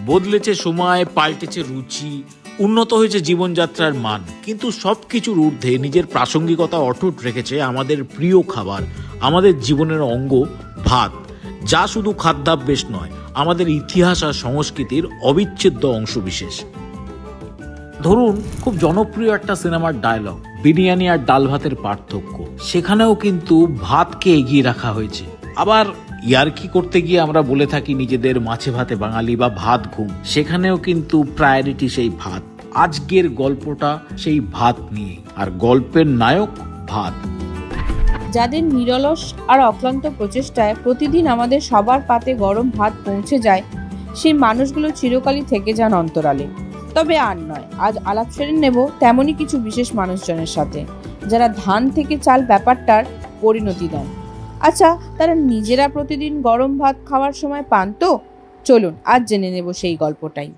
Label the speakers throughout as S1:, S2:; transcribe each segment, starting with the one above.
S1: বদলেছে সময়, পাল্টেছে রুচি, উন্নত হয়েছে জীবনযাত্রার মান, কিন্তু সব কিছুর ঊর্ধ্বে নিজের প্রাসঙ্গিকতা অটুট রেখেছে আমাদের প্রিয় খাবার, আমাদের জীবনের অঙ্গ ভাত, যা শুধু খাদ্যাভ্যাস নয়, আমাদের ইতিহাস আর সংস্কৃতির অবিচ্ছেদ্য অংশবিশেষ। ধরুন খুব জনপ্রিয় একটা সিনেমার ডায়লগ, বিরিয়ানি আর ডাল ভাতের পার্থক্য, সেখানেও কিন্তু ভাতকে এগিয়ে রাখা হয়েছে। আবার ইয়ার্কি করতে গিয়ে আমরা বলে থাকি নিজেদের মাছে ভাতে বাঙালি বা ভাত ঘুম, সেখানেও কিন্তু প্রায়োরিটি সেই ভাত। আজকের গল্পটা সেই ভাত নিয়ে, আর গল্পের নায়ক ভাত।
S2: যাদের নিরলস আর অক্লান্ত প্রচেষ্টায় প্রতিদিন আমাদের সবার পাতে গরম ভাত পৌঁছে যায়, সেই মানুষগুলো চিরকালই থেকে যান অন্তরালে। তবে আর নয়, আজ আলাপ সেরে নেব তেমনই কিছু বিশেষ মানুষজনের সাথে, যারা ধান থেকে চাল ব্যাপারটার পরিণতি দেন। আচ্ছা, তারা নিজেরা প্রতিদিন গরম ভাত খাওয়ার সময় পান তো? চলুন আজ জেনে নেব সেই গল্পটাই।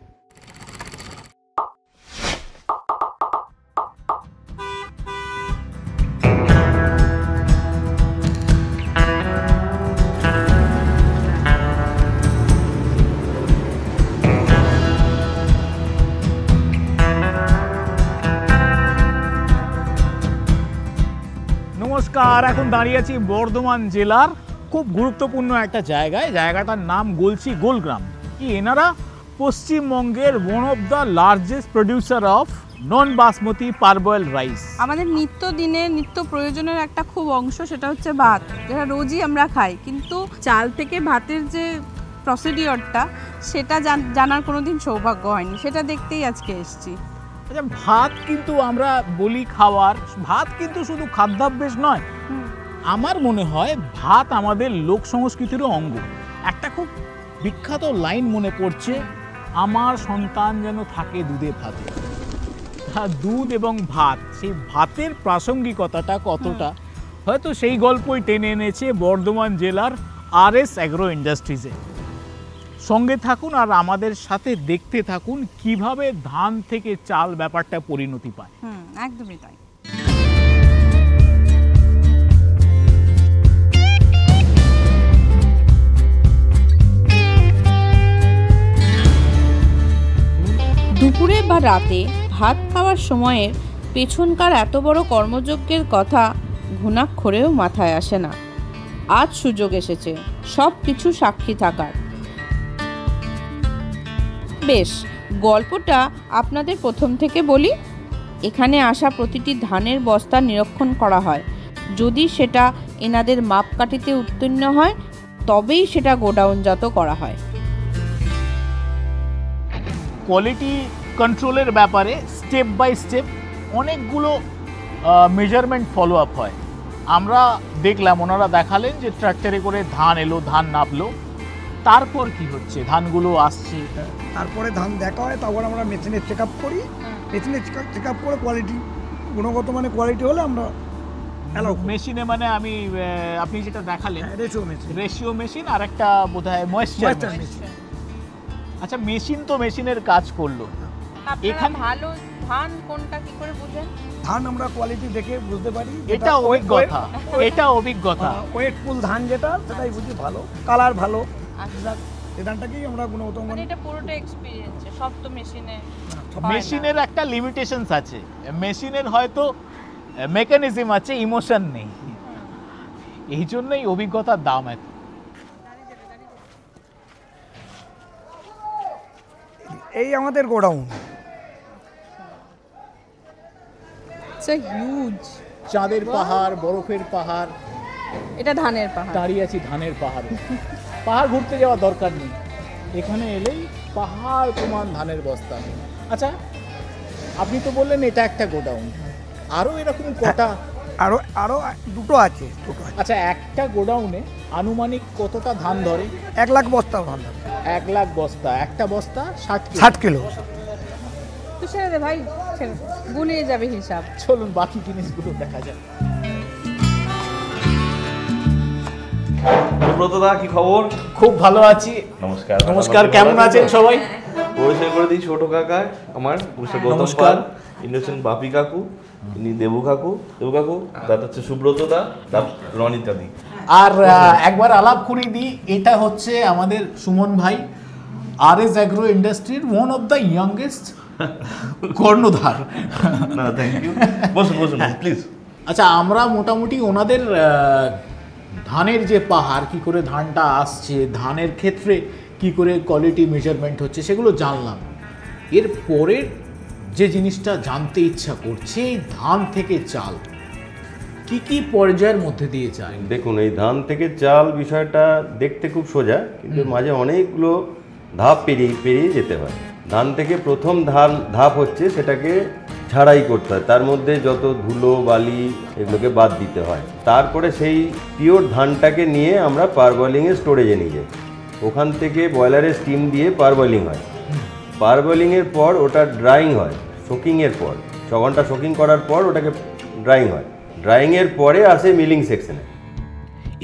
S1: নমস্কার, এখন দাঁড়িয়ে আছি বর্ধমান জেলার খুব গুরুত্বপূর্ণ একটা জায়গায়। জায়গাটার নাম গলসি গোলগ্রাম। কি এনারা পশ্চিমবঙ্গের one of the largest producer of non basmati পারবয়েল rice.
S2: আমাদের নিত্য প্রয়োজনের একটা খুব অংশ, সেটা হচ্ছে ভাত, যেটা রোজই আমরা খাই, কিন্তু চাল থেকে ভাতের যে প্রসিডিওরটা সেটা জানার কোনোদিন সৌভাগ্য হয়নি, সেটা দেখতেই আজকে এসেছি।
S1: আচ্ছা, ভাত কিন্তু আমরা বলি খাওয়ার, ভাত কিন্তু শুধু খাদ্যাভ্যাস নয়। আমার মনে হয় ভাত আমাদের লোক সংস্কৃতিরও অঙ্গ। একটা খুব বিখ্যাত লাইন মনে পড়ছে, আমার সন্তান যেন থাকে দুধে ভাতে। দুধ এবং ভাত, সেই ভাতের প্রাসঙ্গিকতাটা কতটা, হয়তো সেই গল্পই টেনে এনেছে বর্ধমান জেলার RS অ্যাগ্রো ইন্ডাস্ট্রিজে। সঙ্গে থাকুন আর আমাদের সাথে দেখতে থাকুন কিভাবে ধান থেকে চাল ব্যাপারটা পরিণতি পায়।
S2: একদমই তাই। দুপুরে বা রাতে ভাত খাওয়ার সময়ের পেছনকার এত বড় কর্মযজ্ঞের কথা ঘুণাক্ষরেও মাথায় আসে না। আজ সুযোগ এসেছে সব কিছু সাক্ষী থাকার। বেশ, গল্পটা আপনাদের প্রথম থেকে বলি। এখানে আসা প্রতিটি ধানের বস্তা নিরীক্ষণ করা হয়। যদি সেটা এনাদের মাপকাঠিতে উত্তীর্ণ হয়, তবেই সেটা গোডাউনজাত করা হয়।
S1: কোয়ালিটি কন্ট্রোলের ব্যাপারে স্টেপ বাই স্টেপ অনেকগুলো মেজারমেন্ট ফলো আপ হয়। আমরা দেখলাম, ওনারা দেখালেন যে ট্রাক্টরে করে ধান এলো, ধান নাপলো, তারপর কি হচ্ছে, ধানগুলো আসছে,
S3: তারপরে ধান দেখা হয়, তারপর আমরা মেশিনে চেক আপ করি। মেশিনে চেক আপ করে কোয়ালিটি, গুণগত মানে কোয়ালিটি হলে আমরা
S1: মেশিনে, মানে আপনি যেটা দেখালেন রেশিও মেশিন আর একটা বোধহয় ময়েশ্চার মেশিন। আচ্ছা, মেশিন তো মেশিনের কাজ করলো, এখানে
S2: ভালো ধান কোনটা কি করে বুঝেন?
S3: ধান আমরা কোয়ালিটি দেখে বুঝতে পারি।
S1: এটা অভিজ্ঞতা।
S3: ওয়েটফুল ধান যেটা, সেটাই বুঝি ভালো, কালার ভালো। আচ্ছা, এই ধানটাকেই আমরা গুণগত মানে
S2: এটা পুরোটা এক্সপেরিয়েন্স, সব তো
S1: মেশিনের একটা লিমিটেশনস আছে। মেশিনের হয়তো মেকানিজম আছে, ইমোশন নেই, এই জন্যই অভিজ্ঞতার দাম এত।
S3: এই আমাদের গোডাউন,
S2: হিউজ
S1: চাঁদের পাহাড়, বরফের পাহাড়,
S2: এটা ধানের পাহাড়।
S1: দাঁড়িয়ে আছি ধানের পাহাড়ে। পাহাড় ঘুরতে যাওয়ার দরকার নেই, এখানে এলেই পাহাড় প্রমাণ ধানের বস্তা। আচ্ছা, আপনি তো বললেন এটা একটা গোডাউন, আরও এরকম কটা?
S3: আরো দুটো আছে।
S1: আচ্ছা, একটা গোডাউনে আনুমানিক কতটা ধান ধরে?
S3: 1 লাখ বস্তা ধান ধরে।
S1: 1 লাখ বস্তা, একটা বস্তা
S3: 60 কিলো।
S2: তো ছেড়ে দে ভাই, গুনে যাবে হিসাব।
S1: চলুন বাকি জিনিসগুলো দেখা যায়।
S4: সুব্রতদা, কি খবর?
S1: খুব ভালো আছি।
S4: নমস্কার।
S1: নমস্কার, কেমন আছেন সবাই?
S4: পরিচয় করে দিই, ছোট কাকা আমার, নমস্কার। ইনি হচ্ছেন বাপি কাকু, ইনি দেবু কাকু, দাদা হচ্ছে সুব্রতদা, রনিতা দি।
S1: আর একবার আলাপ করিয়ে দিই, এটা হচ্ছে আমাদের সুমন ভাই। RS অ্যাগ্রো ইন্ডাস্ট্রির ওয়ান অফ দ্য ইয়াংগেস্ট কর্ণধার।
S4: না থ্যাংক ইউ, বসুন বসুন প্লিজ।
S1: আচ্ছা, আমরা মোটামুটি ওনাদের ধানের যে পাহাড়, কি করে ধানটা আসছে, ধানের ক্ষেত্রে কি করে কোয়ালিটি মেজারমেন্ট হচ্ছে, সেগুলো জানলাম। এর পরের যে জিনিসটা জানতে ইচ্ছা করছে, এই ধান থেকে চাল কি কি পর্যায়ের মধ্যে দিয়ে যায়?
S5: দেখুন, এই ধান থেকে চাল বিষয়টা দেখতে খুব সোজা, কিন্তু মাঝে অনেকগুলো ধাপ পেরিয়ে যেতে হয়। ধান থেকে প্রথম ধাপ হচ্ছে সেটাকে ঝাড়াই করতে হয়, তার মধ্যে যত ধুলো বালি এগুলোকে বাদ দিতে হয়। তারপরে সেই পিওর ধানটাকে নিয়ে আমরা পারবয়েলিংয়ে স্টোরেজে নিয়ে যাই। ওখান থেকে বয়লারে স্টিম দিয়ে পারবয়েলিং হয়। পারবয়েলিংয়ের পর ওটা ড্রাইং হয়, শোকিংয়ের পর 6 ঘন্টা শোকিং করার পর ওটাকে ড্রাইং হয়। ড্রাইংয়ের পরে আসে মিলিং সেকশনে।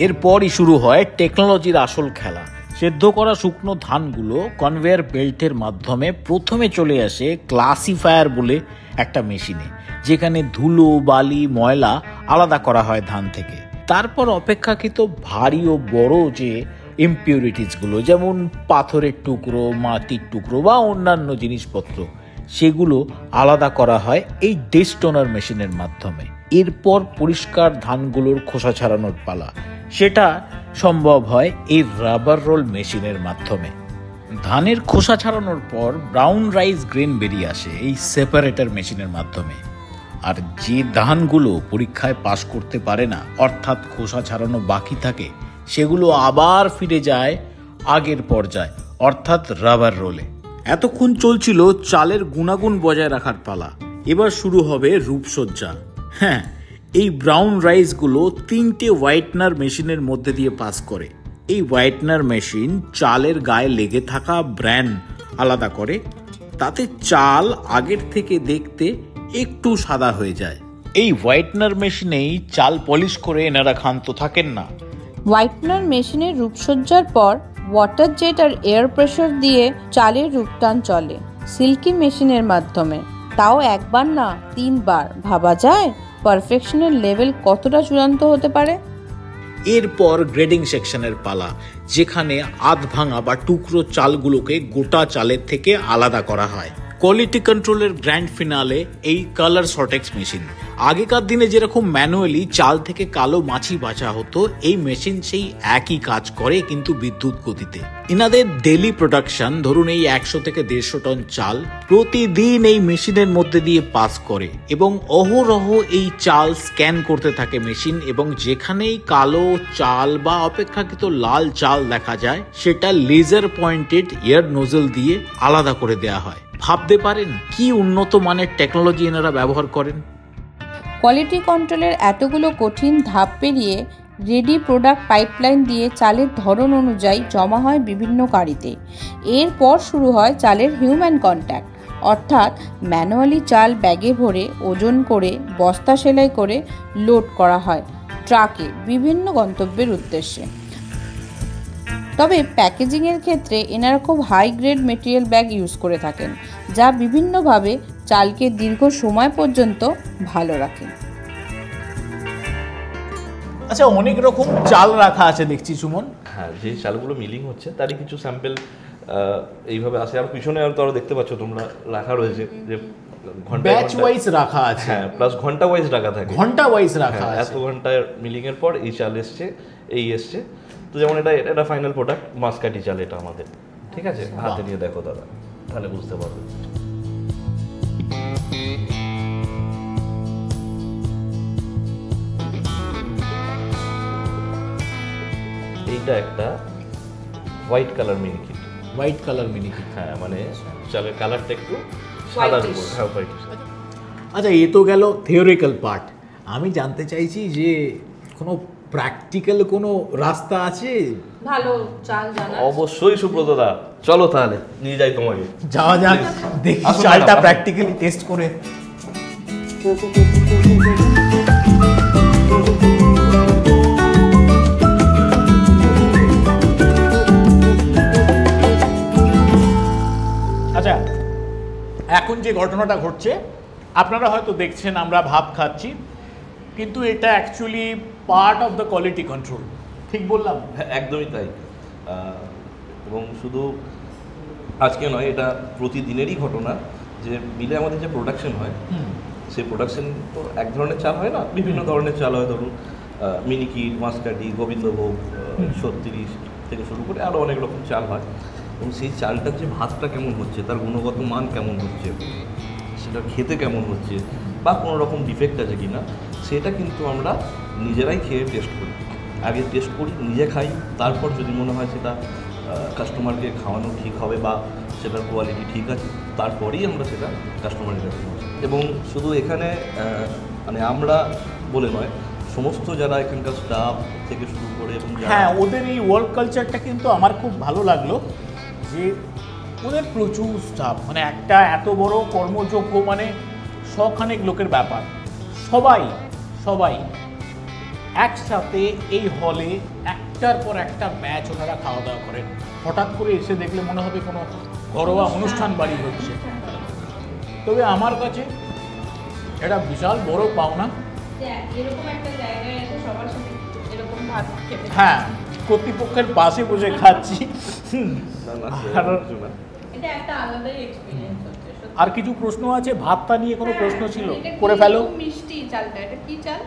S1: এরপরই শুরু হয় টেকনোলজির আসল খেলা। সেদ্ধ করা শুকনো ধানগুলো কনভেয়ার বেল্টের মাধ্যমে প্রথমে চলে আসে ক্লাসিফায়ার বলে একটা মেশিনে, যেখানে ধুলো বালি ময়লা আলাদা করা হয় ধান থেকে। তারপর অপেক্ষাকৃত ভারী ও বড় যে ইমপিউরিটিসগুলো, যেমন পাথরের টুকরো, মাটির টুকরো বা অন্যান্য জিনিসপত্র, সেগুলো আলাদা করা হয় এই ডেস্টোনার মেশিনের মাধ্যমে। এরপর পরিষ্কার ধানগুলোর খোসা ছাড়ানোর পালা, সেটা সম্ভব হয় এই রাবার রোল মেশিনের মাধ্যমে। ধানের খোসা ছাড়ানোর পর ব্রাউন রাইস গ্রেন বেরিয়ে আসে এই সেপারেটর মেশিনের মাধ্যমে। আর যে ধানগুলো পরীক্ষায় পাস করতে পারে না, অর্থাৎ খোসা ছাড়ানো বাকি থাকে, সেগুলো আবার ফিরে যায় আগের পর্যায়ে, অর্থাৎ রাবার রোলে। এতক্ষণ চলছিল চালের গুণাগুণ বজায় রাখার পালা, এবার শুরু হবে রূপসজ্জা। হ্যাঁ, এই ব্রাউন রাইসগুলো 3টে হোয়াইটনার মেশিনের মধ্যে দিয়ে পাস করে। এই হোয়াইটনার মেশিন চালের গায়ে লেগে থাকা ব্র্যান আলাদা করে, তাতে চাল আগের থেকে দেখতে একটু সাদা হয়ে যায়। এই হোয়াইটনার মেশিনেই চাল পলিশ করে এনারা ক্ষান্ত থাকেন না।
S2: হোয়াইটনার মেশিনের রূপসজ্জার পর ওয়াটার জেট আর এয়ার প্রেসার দিয়ে চালের রূপটান চলে সিল্কি মেশিনের মাধ্যমে। তাও একবার না, 3 বার। ভাবা যায় পারফেকশনের লেভেল কতটা চূড়ান্ত হতে পারে।
S1: এরপর গ্রেডিং সেকশনের পালা, যেখানে আধ ভাঙা বা টুকরো চালগুলোকে গোটা চালের থেকে আলাদা করা হয়। কোয়ালিটি কন্ট্রোলের গ্র্যান্ড ফিনালে এই কালার সর্টেক্স মেশিন। আগেকার দিনে যেরকম ম্যানুয়ালি চাল থেকে কালো মাছি বাছা হতো, এই মেশিন সেই একই কাজ করে, কিন্তু বিদ্যুৎ গতিতে। ইনাদের ডেলি প্রোডাকশন ধরুন এই 100 থেকে 150 টন চাল প্রতিদিন এই মেশিনের মধ্যে দিয়ে পাস করে, এবং অহরহ এই চাল স্ক্যান করতে থাকে মেশিন, এবং যেখানেই কালো চাল বা অপেক্ষাকৃত লাল চাল দেখা যায়, সেটা লেজার পয়েন্টেড এয়ার নোজেল দিয়ে আলাদা করে দেয়া হয়। ভাবতে পারেন কি উন্নত মানের টেকনোলজি এনারা ব্যবহার করেন।
S2: কোয়ালিটি কন্ট্রোলের এতগুলো কঠিন ধাপ পেরিয়ে রেডি প্রোডাক্ট পাইপলাইন দিয়ে চালের ধরন অনুযায়ী জমা হয় বিভিন্ন গাড়িতে। এরপর শুরু হয় চালের হিউম্যান কন্ট্যাক্ট, অর্থাৎ ম্যানুয়ালি চাল ব্যাগে ভরে ওজন করে বস্তা সেলাই করে লোড করা হয় ট্রাকে বিভিন্ন গন্তব্যের উদ্দেশ্যে। তবে প্যাকেজিংয়ের ক্ষেত্রে এনারা খুব high grade material bag use করে থাকেন, যা বিভিন্নভাবে চালকে দীর্ঘ সময় পর্যন্ত ভালো রাখে।
S1: আচ্ছা, অনেক রকম চাল রাখা আছে দেখছি সুমন।
S4: হ্যাঁ, যে চালগুলো মিলিং হচ্ছে তারই কিছু স্যাম্পেল এইভাবে আসে। আর পিছনে আর তো আরো দেখতে পাচ্ছ তোমরা, রাখা রয়েছে যে ঘন্টা
S1: ব্যাচ ওয়াইজ রাখা আছে।
S4: হ্যাঁ, প্লাস ঘন্টা ওয়াইজ রাখা থাকে।
S1: ঘন্টা ওয়াইজ রাখা আছে।
S4: এত ঘন্টার মিলিং এর পর এই চাল এসছে, এই এসছে। তো যেমন এটা ফাইনাল প্রোডাক্ট মাসকাটি চাল, এটা আমাদের। ঠিক আছে, হাতে নিয়ে দেখো দাদা, তাহলে বুঝতে পারবে। এইটা একটা white colour miniket.
S1: White colour miniket,
S4: হ্যাঁ, মানে চালের কালারটা একটু সাদার উপর। হ্যাঁ, হোয়াইট।
S1: আচ্ছা, এ তো গেল থিওরিক্যাল পার্ট। আমি জানতে চাইছি যে কোনো প্র্যাকটিক্যাল কোনো রাস্তা আছে
S2: ভালো চাল জানা?
S4: অবশ্যই সুব্রত দা, চলো তাহলে নিয়ে যাই তোমাকে।
S1: যাওয়া যাক, দেখি চালটা প্র্যাকটিক্যালি টেস্ট করে। আচ্ছা, এখন যে ঘটনাটা ঘটছে আপনারা হয়তো দেখছেন, আমরা ভাব খাচ্ছি, কিন্তু এটা actually part of the quality control. ঠিক বললাম?
S4: একদমই তাই। এবং শুধু আজকে নয়, এটা প্রতিদিনেরই ঘটনা যে মিলে আমাদের যে প্রোডাকশন হয় সেই প্রোডাকশন তো এক ধরনের চাল হয় না, বিভিন্ন ধরনের চাল হয়। ধরুন মিনিকিট, মাসকাঠি, গোবিন্দভোগ, 36 থেকে শুরু করে আরও অনেক রকম চাল হয়। এবং সেই চালটার যে ভাতটা কেমন হচ্ছে, তার গুণগত মান কেমন হচ্ছে, সেটা খেতে কেমন হচ্ছে, বা কোনো রকম ডিফেক্ট আছে কি না, সেটা কিন্তু আমরা নিজেরাই খেয়ে টেস্ট করি। আগে টেস্ট করি, নিজে খাই, তারপর যদি মনে হয় সেটা কাস্টমারকে খাওয়ানো ঠিক হবে বা সেটার কোয়ালিটি ঠিক আছে, তারপরেই আমরা সেটা কাস্টমারের কাছে পৌঁছাই। এবং শুধু এখানে মানে আমরা বলে নয়, সমস্ত যারা এখানকার স্টাফ থেকে শুরু করে এবং
S1: হ্যাঁ, ওদের এই ওয়ার্ক কালচারটা কিন্তু আমার খুব ভালো লাগলো যে ওদের প্রচুর স্টাফ, মানে একটা এত বড় কর্মযোগ্য মানে শখানেক লোকের ব্যাপার, সবাই সবাই একসাথে এই হলে একটার পর একটা ব্যাচ ওনারা খাওয়া দাওয়া করেন। হঠাৎ করে এসে দেখলে মনে হবে কোনো ঘরোয়া অনুষ্ঠান বাড়ি হচ্ছে। তবে আমার কাছে এটা বিশাল বড় পাওনা। হ্যাঁ, কর্তৃপক্ষের পাশে বসে খাচ্ছি। আর কিছু প্রশ্ন আছে? ভাতটা নিয়ে কোনো প্রশ্ন ছিল? করে ফেলো।
S2: মিষ্টি চালটা, এটা কি চাল?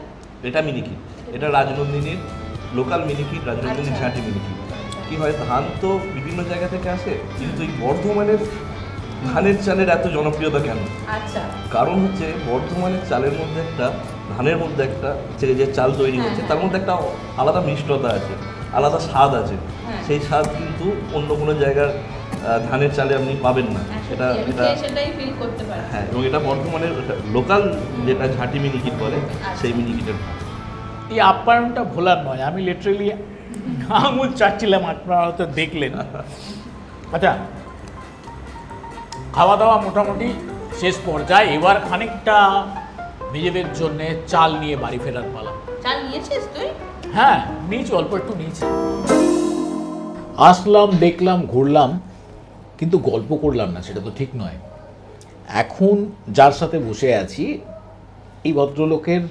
S4: এটা মিনিকিট, এটা রাজনন্দিনীর লোকাল মিনিকিট, রাজনন্দিনীর ঝাঁটি মিনিকিট। কি হয়, ধান তো বিভিন্ন জায়গা থেকে আসে, কিন্তু এই বর্ধমানের ধানের চালের এত জনপ্রিয়তা কেন?
S2: আচ্ছা,
S4: কারণ হচ্ছে বর্ধমানের চালের মধ্যে একটা, ধানের মধ্যে একটা যে চাল তৈরি হচ্ছে তার মধ্যে একটা আলাদা মিষ্টতা আছে, আলাদা স্বাদ আছে। সেই স্বাদ কিন্তু অন্য কোনো জায়গার ধানের চালে আপনি পাবেন না। এটা
S2: সেটাই ফিল করতে পারেন।
S4: হ্যাঁ, এবং এটা বর্ধমানের লোকাল যেটা ঝাঁটি মিনিকিট বলে, সেই মিনিকিটের।
S1: এই আপ্যায়নটা ভোলার নয়, আমি লিটারেলি আঙুল চাটছিলাম, আপনারা হয়তো দেখলেন। আচ্ছা, খাওয়া দাওয়া মোটামুটি শেষ পর্যায়ে, এবার খানিকটা নিজেদের জন্য চাল নিয়ে বাড়ি ফেরার পালা।
S2: চাল নিয়েছিস তুই?
S1: হ্যাঁ, নিয়েছি, অল্প একটু নিয়েছি। আসলাম, দেখলাম, ঘুরলাম, কিন্তু গল্প করলাম না, সেটা তো ঠিক নয়। এখন যার সাথে বসে আছি, এই ভদ্রলোকের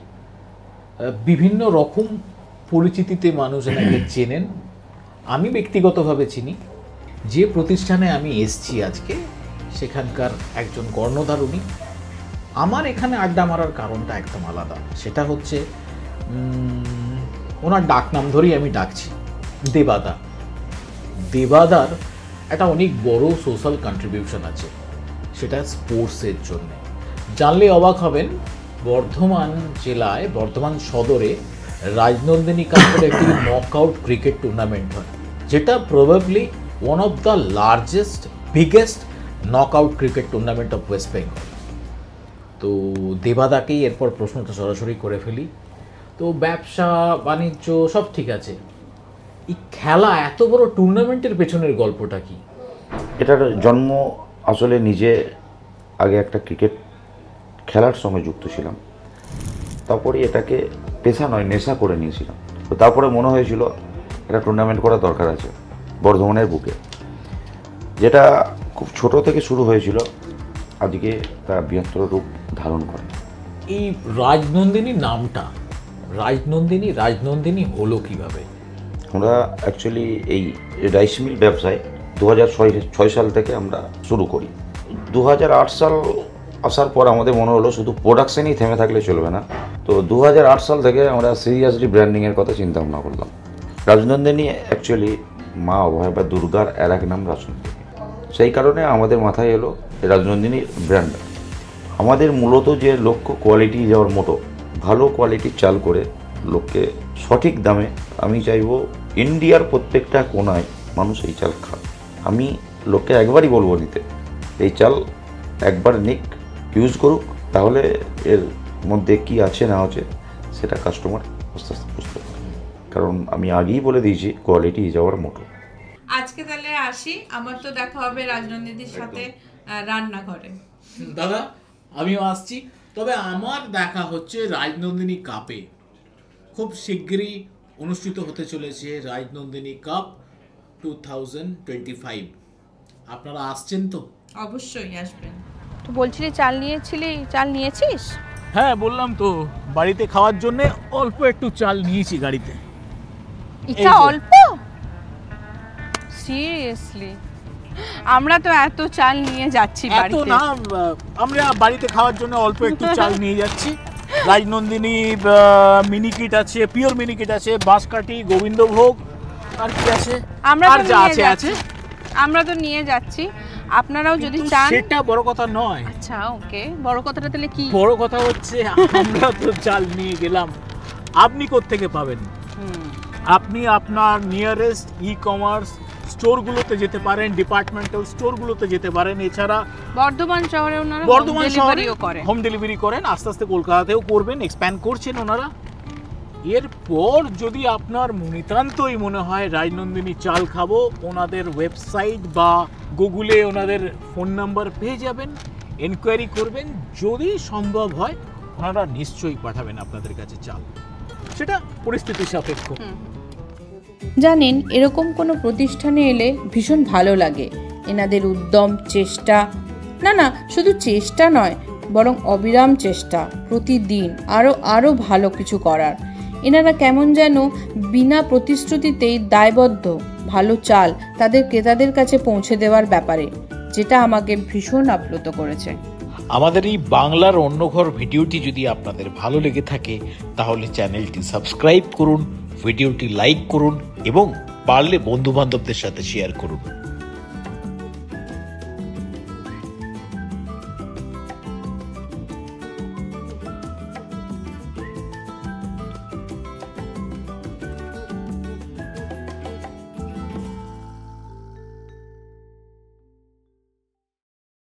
S1: বিভিন্ন রকম পরিচিতিতে মানুষ এনাকে চেনেন, আমি ব্যক্তিগতভাবে চিনি। যে প্রতিষ্ঠানে আমি এসছি আজকে, সেখানকার একজন কর্ণধারণী। আমার এখানে আড্ডা মারার কারণটা একদম আলাদা। সেটা হচ্ছে ওনার ডাকনাম ধরেই আমি ডাকছি, দেবাদা। দেবাদার একটা অনেক বড় সোশ্যাল কন্ট্রিবিউশন আছে, সেটা স্পোর্টসের জন্য। জানলে অবাক হবেন, বর্ধমান জেলায়, বর্ধমান সদরে রাজনন্দিনী কাপের একটি নকআউট ক্রিকেট টুর্নামেন্ট হয়, যেটা probably one of the largest, biggest knockout cricket tournament of West Bengal. তো দেবাদাকেই এরপর প্রশ্নটা সরাসরি করে ফেলি। তো ব্যবসা বাণিজ্য সব ঠিক আছে, এই খেলা, এত বড় টুর্নামেন্টের পেছনের গল্পটা কি?
S6: এটার জন্ম আসলে নিজে আগে একটা ক্রিকেট খেলার সঙ্গে যুক্ত ছিলাম, তারপরে এটাকে পেশা নয় নেশা করে নিয়েছিলাম। তো তারপরে মনে হয়েছিল একটা টুর্নামেন্ট করা দরকার আছে বর্ধমানের বুকে, যেটা খুব ছোট থেকে শুরু হয়েছিল, আজকে তার বৃহত্তর রূপ ধারণ করে।
S1: এই রাজনন্দিনী নামটা, রাজনন্দিনী হলো কিভাবে?
S6: আমরা অ্যাকচুয়ালি এই রাইস মিল ব্যবসায় 2006 সাল থেকে আমরা শুরু করি। 2008 সাল আসার পর আমাদের মনে হলো শুধু প্রোডাকশানই থেমে থাকলে চলবে না। তো 2008 সাল থেকে আমরা সিরিয়াসলি ব্র্যান্ডিংয়ের কথা চিন্তা ভাবনা করলাম। রাজনন্দিনী অ্যাকচুয়ালি মা অভয় বা দুর্গার আর এক নাম রাজনন্দিনী, সেই কারণে আমাদের মাথায় এলো রাজনন্দিনী ব্র্যান্ড। আমাদের মূলত যে লক্ষ্য, কোয়ালিটি যাওয়ার মোটো, ভালো কোয়ালিটির চাল করে লোককে সঠিক দামে, আমি চাইবো ইন্ডিয়ার প্রত্যেকটা কোনায় মানুষ এই চাল খায়। আমি লোককে একবারই বলবো নিতে, এই চাল একবার নিক, ইউজ করুক, তাহলে এর মধ্যে কি আছে না আছে সেটা কাস্টমার আস্তে আস্তে বুঝতে পারে। কারণ আমি আগেই বলে দিয়েছি, কোয়ালিটি যাওয়ার মোটো।
S2: আজকে তাহলে আসি, আমার তো দেখা হবে রাজনন্দিনীর সাথে রান্নাঘরে।
S1: দাদা, আমিও আসছি। তবে আমার দেখা হচ্ছে রাজনন্দিনী কাপে। খুব শিগগিরই অনুষ্ঠিত হতে চলেছে রাজনন্দিনী কাপ 2025। আপনারা আসছেন তো?
S2: অবশ্যই আসবেন। তো বলছিলি চাল নিয়েছিস?
S1: হ্যাঁ, বললাম তো, বাড়িতে খাওয়ার জন্য অল্প একটু চাল নিয়েছি গাড়িতে।
S2: এটা অল্প? সিরিয়াসলি? আমরা তো এত চাল নিয়ে যাচ্ছি
S1: এত
S2: বাড়িতে।
S1: না, আমরা বাড়িতে খাওয়ার জন্য অল্প একটু চাল নিয়ে যাচ্ছি। রাজনন্দিনী মিনিকিট আছে, পিওর মিনিকিট আছে, বাঁশকাঠি, গোবিন্দভোগ, আর কি আছে,
S2: আমরা
S1: আর
S2: তো
S1: যা
S2: নিয়ে
S1: আছে
S2: যাচ্ছি।
S1: আছে।
S2: আমরা তো নিয়ে যাচ্ছি, আপনারাও যদি
S1: কিন্তু
S2: চান।
S1: সেটা বড় কথা নয়।
S2: আচ্ছা ওকে, বড় কথাটা তাহলে কি?
S1: বড় কথা হচ্ছে আমরা তো চাল নিয়ে গেলাম, আপনি কোত্থেকে পাবেন? আপনি আপনার নিয়ারেস্ট ই-কমার্স স্টোরগুলোতে যেতে পারেন, ডিপার্টমেন্টাল স্টোরগুলোতে যেতে পারেন। এছাড়া
S2: বর্ধমান শহরে ওনারা
S1: বর্ধমান শহরে
S2: ডেলিভারিও করে,
S1: হোম ডেলিভারি করেন, আস্তে আস্তে কলকাতাতেও করবেন, এক্সপ্যান্ড করছেন ওনারা। এরপর যদি আপনার নিতান্তই মনে হয় রাজনন্দিনী চাল খাবো, ওনাদের ওয়েবসাইট বা গুগলে ওনাদের ফোন নাম্বার পেয়ে যাবেন, এনকোয়ারি করবেন, যদি সম্ভব হয় ওনারা নিশ্চয়ই পাঠাবেন আপনাদের কাছে চাল, সেটা পরিস্থিতি সাপেক্ষ।
S2: জানেন এরকম কোনো প্রতিষ্ঠানে এলে ভীষণ ভালো লাগে। এনাদের উদ্যম, চেষ্টা, না শুধু চেষ্টা নয় বরং অবিরাম চেষ্টা, প্রতিদিন আরও ভালো কিছু করার। এনারা কেমন যেন বিনা প্রতিশ্রুতিতেই দায়বদ্ধ ভালো চাল তাদের ক্রেতাদের কাছে পৌঁছে দেওয়ার ব্যাপারে, যেটা আমাকে ভীষণ আপ্লুত করেছে।
S1: আমাদের এই বাংলার অন্য ঘর ভিডিওটি যদি আপনাদের ভালো লেগে থাকে তাহলে চ্যানেলটি সাবস্ক্রাইব করুন, ভিডিওটি লাইক করুন এবং পারলে বন্ধু বান্ধবদের সাথে শেয়ার করুন।